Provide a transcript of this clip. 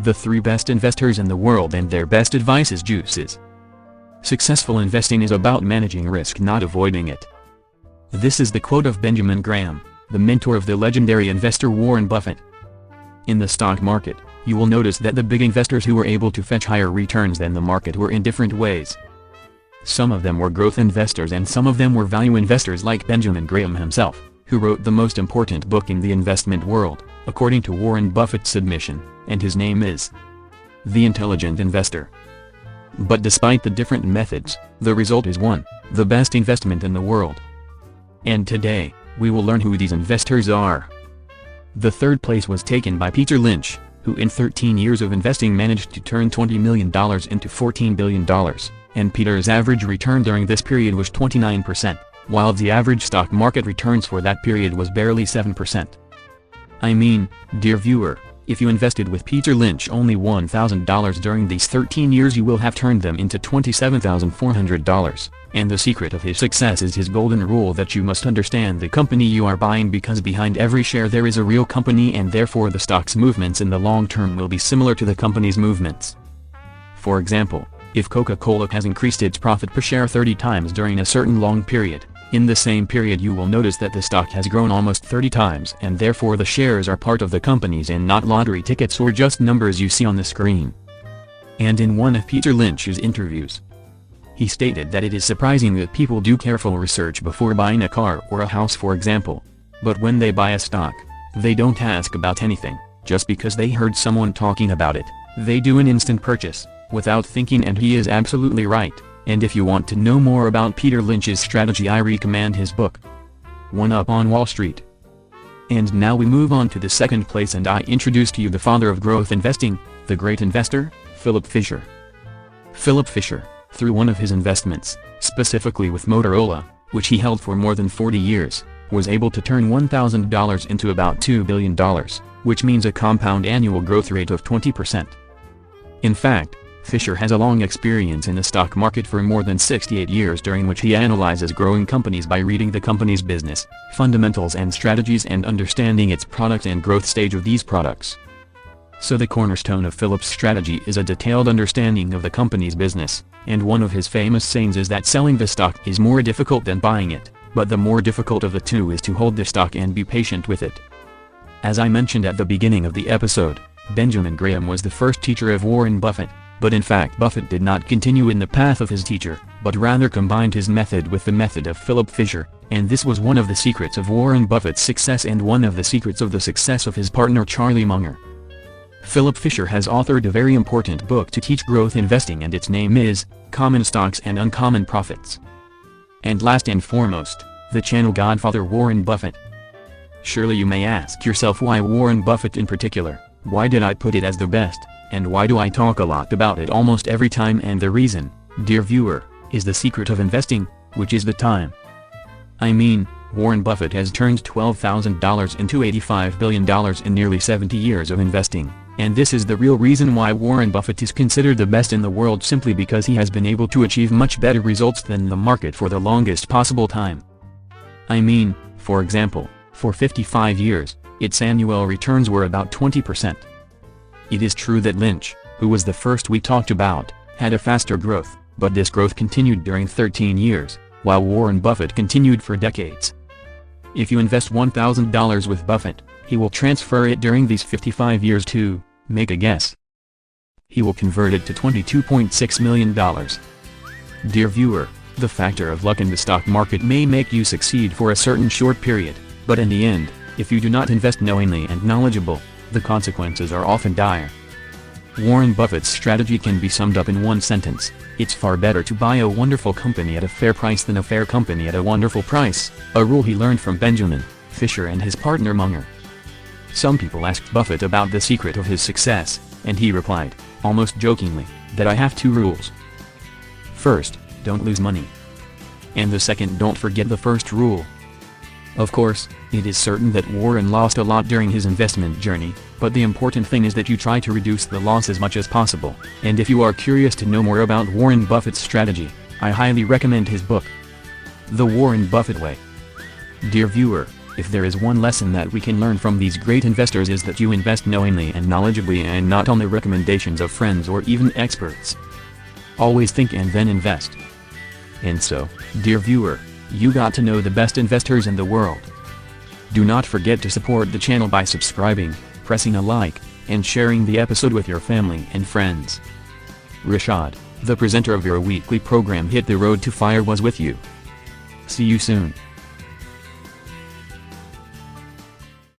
The 3 best investors in the world and their best advice is juices. Successful investing is about managing risk, not avoiding it. This is the quote of Benjamin Graham, the mentor of the legendary investor Warren Buffett. In the stock market, you will notice that the big investors who were able to fetch higher returns than the market were in different ways. Some of them were growth investors and some of them were value investors, like Benjamin Graham himself, who wrote the most important book in the investment world, according to Warren Buffett's admission, and his name is The Intelligent Investor. But despite the different methods, the result is one, the best investment in the world. And today, we will learn who these investors are. The 3rd place was taken by Peter Lynch, who in 13 years of investing managed to turn $20 million into $14 billion, and Peter's average return during this period was 29%, while the average stock market returns for that period was barely 7%. I mean, dear viewer, if you invested with Peter Lynch only $1,000 during these 13 years, you will have turned them into $27,400. And the secret of his success is his golden rule that you must understand the company you are buying, because behind every share there is a real company, and therefore the stock's movements in the long term will be similar to the company's movements. For example, if Coca-Cola has increased its profit per share 30 times during a certain long period, in the same period you will notice that the stock has grown almost 30 times, and therefore the shares are part of the company's and not lottery tickets or just numbers you see on the screen. And in one of Peter Lynch's interviews, he stated that it is surprising that people do careful research before buying a car or a house, for example. But when they buy a stock, they don't ask about anything, just because they heard someone talking about it. They do an instant purchase, without thinking, and he is absolutely right. And if you want to know more about Peter Lynch's strategy, I recommend his book, One Up on Wall Street. And now we move on to the 2nd place, and I introduce to you the father of growth investing, the great investor, Philip Fisher. Philip Fisher, through one of his investments, specifically with Motorola, which he held for more than 40 years, was able to turn $1,000 into about $2 billion, which means a compound annual growth rate of 20%. In fact, Fisher has a long experience in the stock market for more than 68 years, during which he analyzes growing companies by reading the company's business, fundamentals and strategies, and understanding its product and growth stage of these products. So the cornerstone of Philip's strategy is a detailed understanding of the company's business, and one of his famous sayings is that selling the stock is more difficult than buying it, but the more difficult of the two is to hold the stock and be patient with it. As I mentioned at the beginning of the episode, Benjamin Graham was the first teacher of Warren Buffett. But in fact Buffett did not continue in the path of his teacher, but rather combined his method with the method of Philip Fisher, and this was one of the secrets of Warren Buffett's success and one of the secrets of the success of his partner Charlie Munger. Philip Fisher has authored a very important book to teach growth investing, and its name is Common Stocks and Uncommon Profits. And last and foremost, the channel godfather Warren Buffett. Surely you may ask yourself, why Warren Buffett in particular? Why did I put it as the best? And why do I talk a lot about it almost every time? And the reason, dear viewer, is the secret of investing, which is the time. I mean, Warren Buffett has turned $12,000 into $85 billion in nearly 70 years of investing, and this is the real reason why Warren Buffett is considered the best in the world, simply because he has been able to achieve much better results than the market for the longest possible time. I mean, for example, for 55 years, its annual returns were about 20%. It is true that Lynch, who was the first we talked about, had a faster growth, but this growth continued during 13 years, while Warren Buffett continued for decades. If you invest $1,000 with Buffett, he will transfer it during these 55 years to, make a guess, he will convert it to $22.6 million. Dear viewer, the factor of luck in the stock market may make you succeed for a certain short period, but in the end, if you do not invest knowingly and knowledgeable, the consequences are often dire. Warren Buffett's strategy can be summed up in one sentence: it's far better to buy a wonderful company at a fair price than a fair company at a wonderful price, a rule he learned from Benjamin, Fisher and his partner Munger. Some people asked Buffett about the secret of his success, and he replied, almost jokingly, that I have 2 rules. First, don't lose money. And the second, don't forget the first rule. Of course, it is certain that Warren lost a lot during his investment journey, but the important thing is that you try to reduce the loss as much as possible. And if you are curious to know more about Warren Buffett's strategy, I highly recommend his book, The Warren Buffett Way. Dear viewer, If there is one lesson that we can learn from these great investors is that you invest knowingly and knowledgeably and not on the recommendations of friends or even experts. Always think and then invest. And so, dear viewer, you got to know the best investors in the world. Do not forget to support the channel by subscribing, pressing a like, and sharing the episode with your family and friends. Rashad, the presenter of your weekly program Hit the Road to Fire, was with you. See you soon.